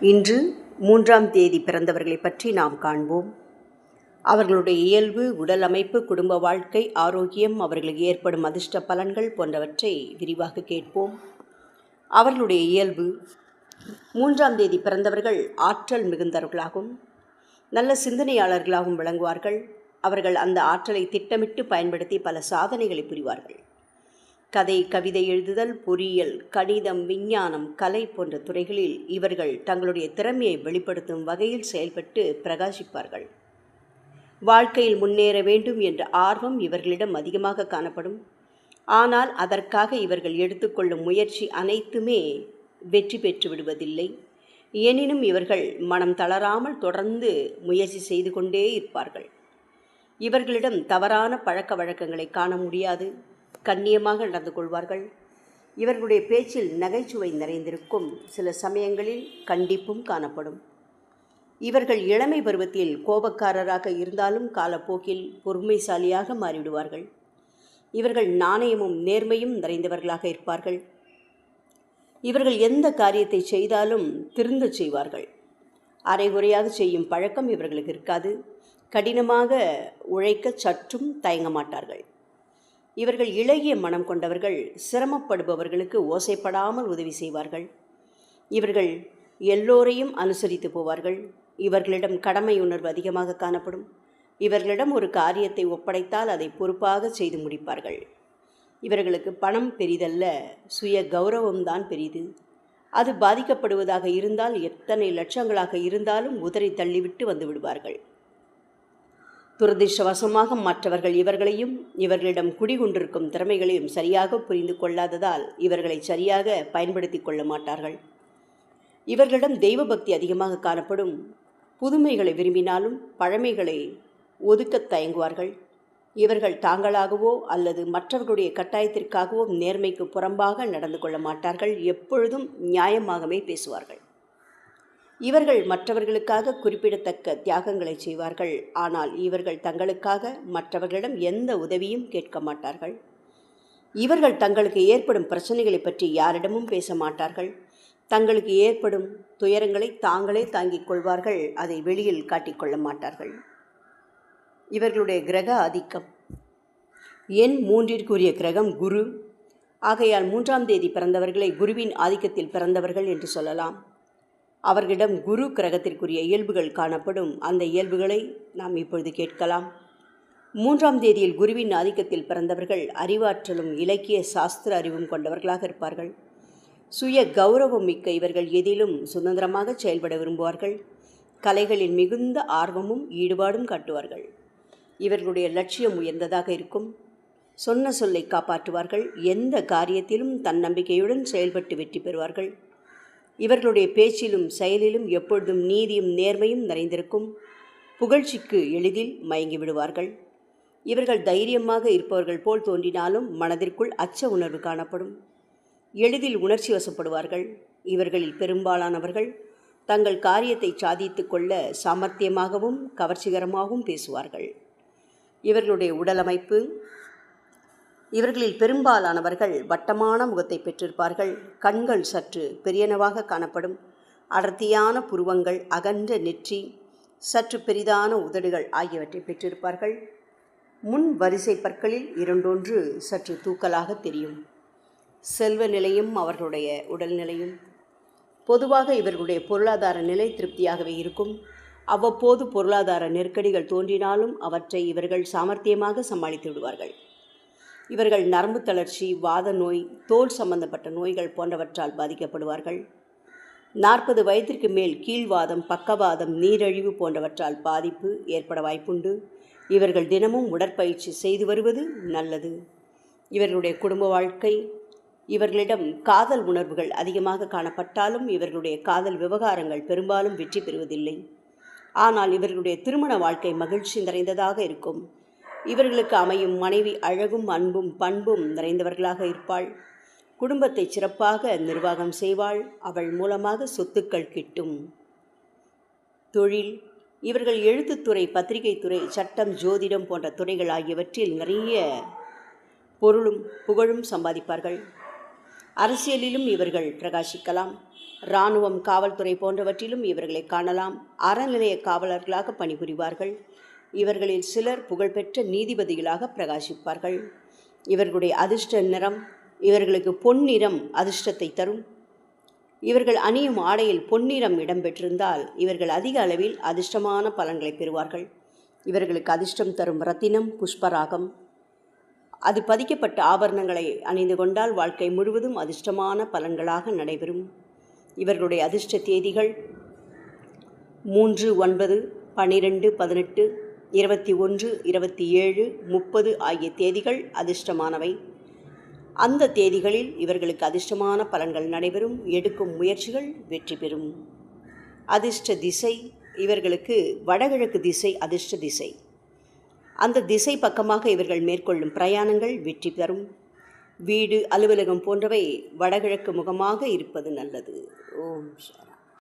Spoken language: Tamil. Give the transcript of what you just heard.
இன்று 3ஆம் தேதி பிறந்தவர்களை பற்றி நாம் காண்போம். அவர்களுடைய இயல்பு, உடல் அமைப்பு, குடும்ப வாழ்க்கை, ஆரோக்கியம், அவர்களுக்கு ஏற்படும் அதிர்ஷ்ட பலன்கள் போன்றவற்றை விரிவாக கேட்போம். அவர்களுடைய இயல்பு: 3ஆம் தேதி பிறந்தவர்கள் ஆற்றல் மிகுந்தவர்களாகவும் நல்ல சிந்தனையாளர்களாகவும் விளங்குவார்கள். அவர்கள் அந்த ஆற்றலை திட்டமிட்டு பயன்படுத்தி பல சாதனைகளை புரிவார்கள். கதை, கவிதை எழுதுதல், பொறியியல், கணிதம், விஞ்ஞானம், கலை போன்ற துறைகளில் இவர்கள் தங்களுடைய திறமையை வெளிப்படுத்தும் வகையில் செயல்பட்டு பிரகாசிப்பார்கள். வாழ்க்கையில் முன்னேற வேண்டும் என்ற ஆர்வம் இவர்களிடம் அதிகமாக காணப்படும். ஆனால் அதற்காக இவர்கள் எடுத்துக்கொள்ளும் முயற்சி அனைத்துமே வெற்றி பெற்று விடுவதில்லை. எனினும் இவர்கள் மனம் தளராமல் தொடர்ந்து முயற்சி செய்து கொண்டே இருப்பார்கள். இவர்களிடம் தவறான பழக்க வழக்கங்களை காண முடியாது. கண்ணியமாக நடந்து கொள்வார்கள். இவர்களுடைய பேச்சில் நகைச்சுவை நிறைந்திருக்கும். சில சமயங்களில் கண்டிப்பும் காணப்படும். இவர்கள் இளமை பருவத்தில் கோபக்காரராக இருந்தாலும் காலப்போக்கில் பொறுமைசாலியாக மாறிவிடுவார்கள். இவர்கள் நாணயமும் நேர்மையும் நிறைந்தவர்களாக இருப்பார்கள். இவர்கள் எந்த காரியத்தை செய்தாலும் திருந்தச் செய்வார்கள். அரைகுறையாக செய்யும் பழக்கம் இவர்களுக்கு இருக்காது. கடினமாக உழைக்க சற்றும் தயங்க மாட்டார்கள். இவர்கள் இளகிய மனம் கொண்டவர்கள். சிரமப்படுபவர்களுக்கு ஓசைப்படாமல் உதவி செய்வார்கள். இவர்கள் எல்லோரையும் அனுசரித்து போவார்கள். இவர்களிடம் கடமை உணர்வு அதிகமாக காணப்படும். இவர்களிடம் ஒரு காரியத்தை ஒப்படைத்தால் அதை பொறுப்பாக செய்து முடிப்பார்கள். இவர்களுக்கு பணம் பெரிதல்ல, சுய கௌரவம்தான் பெரிது. அது பாதிக்கப்படுவதாக இருந்தால் எத்தனை லட்சங்களாக இருந்தாலும் உதறி தள்ளிவிட்டு வந்து விடுவார்கள். துரதிர்ஷ்டவசமாக மற்றவர்கள் இவர்களையும் இவர்களிடம் குடிகொண்டிருக்கும் திறமைகளையும் சரியாக புரிந்து கொள்ளாததால் இவர்களை சரியாக பயன்படுத்தி கொள்ள மாட்டார்கள். இவர்களிடம் தெய்வ பக்தி அதிகமாக காணப்படும். புதுமைகளை விரும்பினாலும் பழமைகளை ஒதுக்கத் தயங்குவார்கள். இவர்கள் தாங்களாகவோ அல்லது மற்றவர்களுடைய கட்டாயத்திற்காகவோ நேர்மைக்கு புறம்பாக நடந்து கொள்ள மாட்டார்கள். எப்பொழுதும் நியாயமாகவே பேசுவார்கள். இவர்கள் மற்றவர்களுக்காக குறிப்பிடத்தக்க தியாகங்களை செய்வார்கள். ஆனால் இவர்கள் தங்களுக்காக மற்றவர்களிடம் எந்த உதவியும் கேட்க மாட்டார்கள். இவர்கள் தங்களுக்கு ஏற்படும் பிரச்சனைகளை பற்றி யாரிடமும் பேச மாட்டார்கள். தங்களுக்கு ஏற்படும் துயரங்களை தாங்களே தாங்கிக் கொள்வார்கள். அதை வெளியில் காட்டிக்கொள்ள மாட்டார்கள். இவர்களுடைய கிரக ஆதிக்கம்: எண் 3 கிரகம் குரு. ஆகையால் 3ஆம் தேதி பிறந்தவர்களை குருவின் ஆதிக்கத்தில் பிறந்தவர்கள் என்று சொல்லலாம். அவர்களிடம் குரு கிரகத்திற்குரிய இயல்புகள் காணப்படும். அந்த இயல்புகளை நாம் இப்பொழுது கேட்கலாம். 3ஆம் தேதியில் குருவின் ஆதிக்கத்தில் பிறந்தவர்கள் அறிவாற்றலும் இலக்கிய சாஸ்திர அறிவும் கொண்டவர்களாக இருப்பார்கள். சுய கௌரவம் மிக்க இவர்கள் எதிலும் சுதந்திரமாக செயல்பட விரும்புவார்கள். கலைகளில் மிகுந்த ஆர்வமும் ஈடுபாடும் காட்டுவார்கள். இவர்களுடைய லட்சியம் உயர்ந்ததாக இருக்கும். சொன்ன சொல்லை காப்பாற்றுவார்கள். எந்த காரியத்திலும் தன்னம்பிக்கையுடன் செயல்பட்டு வெற்றி பெறுவார்கள். இவர்களுடைய பேச்சிலும் செயலிலும் எப்பொழுதும் நீதியும் நேர்மையும் நிறைந்திருக்கும். புகழ்ச்சிக்கு எளிதில் மயங்கி விடுவார்கள். இவர்கள் தைரியமாக இருப்பவர்கள் போல் தோன்றினாலும் மனதிற்குள் அச்ச உணர்வு காணப்படும். எளிதில் உணர்ச்சி வசப்படுவார்கள். இவர்களில் பெரும்பாலானவர்கள் தங்கள் காரியத்தை சாதித்து கொள்ள சாமர்த்தியமாகவும் கவர்ச்சிகரமாகவும் பேசுவார்கள். இவர்களுடைய உடலமைப்பு: இவர்களில் பெரும்பாலானவர்கள் வட்டமான முகத்தை பெற்றிருப்பார்கள். கண்கள் சற்று பெரியனவாக காணப்படும். அடர்த்தியான புருவங்கள், அகன்ற நெற்றி, சற்று பெரிதான உதடுகள் ஆகியவற்றை பெற்றிருப்பார்கள். முன் வரிசை பற்களில் இரண்டொன்று சற்று தூக்கலாக தெரியும். செல்வ நிலையும் அவர்களுடைய உடல்நிலையும்: பொதுவாக இவர்களுடைய பொருளாதார நிலை திருப்தியாகவே இருக்கும். அவ்வப்போது பொருளாதார நெருக்கடிகள் தோன்றினாலும் அவற்றை இவர்கள் சாமர்த்தியமாக சமாளித்து விடுவார்கள். இவர்கள் நரம்பு தளர்ச்சி, வாத நோய், தோல் சம்பந்தப்பட்ட நோய்கள் போன்றவற்றால் பாதிக்கப்படுவார்கள். 40 வயதிற்கு மேல் கீழ்வாதம், பக்கவாதம், நீரிழிவு போன்றவற்றால் பாதிப்பு ஏற்பட வாய்ப்புண்டு. இவர்கள் தினமும் உடற்பயிற்சி செய்து வருவது நல்லது. இவர்களுடைய குடும்ப வாழ்க்கை: இவர்களிடம் காதல் உணர்வுகள் அதிகமாக காணப்பட்டாலும் இவர்களுடைய காதல் விவகாரங்கள் பெரும்பாலும் வெற்றி பெறுவதில்லை. ஆனால் இவர்களுடைய திருமண வாழ்க்கை மகிழ்ச்சி நிறைந்ததாக இருக்கும். இவர்களுக்கு அமையும் மனைவி அழகும் அன்பும் பண்பும் நிறைந்தவர்களாக இருப்பாள். குடும்பத்தை சிறப்பாக நிர்வாகம் செய்வாள். அவள் மூலமாக சொத்துக்கள் கிட்டும். தொழில்: இவர்கள் எழுத்துத்துறை, பத்திரிகை துறை, சட்டம், ஜோதிடம் போன்ற துறைகள் ஆகியவற்றில் நிறைய பொருளும் புகழும் சம்பாதிப்பார்கள். அரசியலிலும் இவர்கள் பிரகாசிக்கலாம். இராணுவம், காவல்துறை போன்றவற்றிலும் இவர்களை காணலாம். அறநிலைய காவலர்களாக பணிபுரிவார்கள். இவர்களில் சிலர் புகழ்பெற்ற நீதிபதிகளாக பிரகாசிப்பார்கள். இவர்களுடைய அதிர்ஷ்ட நிறம், இவர்களுக்கு பொன்னிறம் அதிர்ஷ்டத்தை தரும். இவர்கள் அணியும் ஆடையில் பொன்னிறம் இடம்பெற்றிருந்தால் இவர்கள் அதிக அளவில் அதிர்ஷ்டமான பலன்களை பெறுவார்கள். இவர்களுக்கு அதிர்ஷ்டம் தரும் ரத்தினம் புஷ்பராகம். அது பதிக்கப்பட்ட ஆபரணங்களை அணிந்து கொண்டால் வாழ்க்கை முழுவதும் அதிர்ஷ்டமான பலன்களாக நடைபெறும். இவர்களுடைய அதிர்ஷ்ட தேதிகள் 3, 9, 12, 18, 21, 27, 30 ஆகிய தேதிகள் அதிர்ஷ்டமானவை. அந்த தேதிகளில் இவர்களுக்கு அதிர்ஷ்டமான பலன்கள் நடைபெறும். எடுக்கும் முயற்சிகள் வெற்றி பெறும். அதிர்ஷ்ட திசை, இவர்களுக்கு வடகிழக்கு திசை அதிர்ஷ்ட திசை. அந்த திசை பக்கமாக இவர்கள் மேற்கொள்ளும் பிரயாணங்கள் வெற்றி தரும். வீடு, அலுவலகம் போன்றவை வடகிழக்கு முகமாக இருப்பது நல்லது. ஓம் சாந்தி.